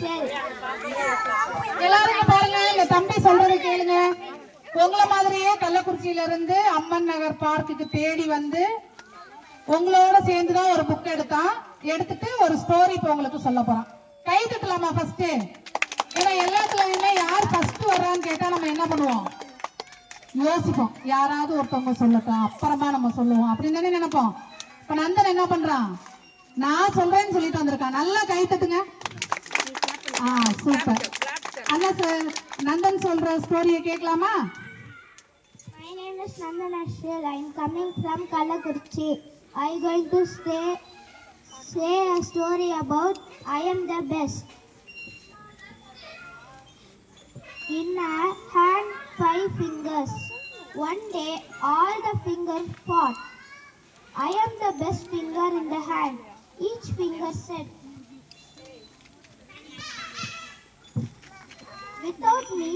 shell. எல்லாரும் பாருங்க, இந்த தம்பி சொல்றதை கேளுங்க. உங்கள மாதிரியே கள்ளக்குறிச்சியில இருந்து அம்மன் நகர் பார்க்குக்கு தேடி வந்து உங்களோட சேர்ந்துதான் ஒரு புக் எடுத்துட்டு ஒரு ஸ்டோரி இப்ப உங்களுக்கு சொல்ல போறான். கை தட்டலாமா ஃபர்ஸ்ட்? ஏன்னா எல்லாத்துலயுமே யார் ஃபர்ஸ்ட் வர்றான்னு கேட்டா நம்ம என்ன பண்ணுவோம்? யோசிப்போம். யாராவது ஒருத்தவங்க சொல்லட்டும், அப்புறமா நம்ம சொல்லுவோம் அப்படின்னு தானே நினைப்போம். இப்ப நந்தன் என்ன பண்றான்? நான் சொல்றேன்னு சொல்லிட்டு வந்திருக்கான். நல்லா கை தட்டுங்க. சூப்பர். அண்ணா சார், நந்தன் சொல்ற ஸ்டோரியை கேட்கலாமா? My name is Nandan Ashwin. I am coming from Kallakurichi. I am going to say a story about I am the best. In a hand, 5 fingers. One day, all the fingers fought. I am the best finger in the hand. Each finger said, without me,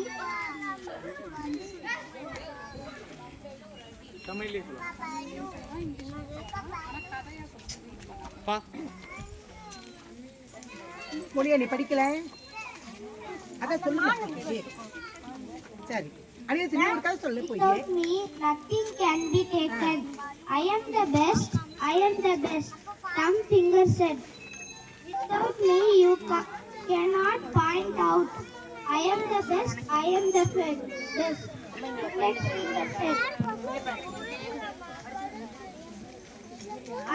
மொழியா நீ படிக்கல, அதான் சொல்லுங்க. சரி, அடியே திரும்ப சொல்லு. without me, nothing can be taken. I am the best. I am the best. Thumb finger said, without me, you cannot point out. I am the best. I am the best. Index finger said,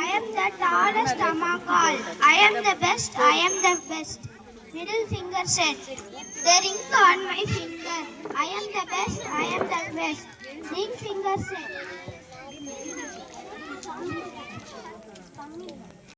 I am the tallest among all. I am the best. I am the best. Middle finger said, the ring on my finger. I am the best. I am the best. Ring finger said,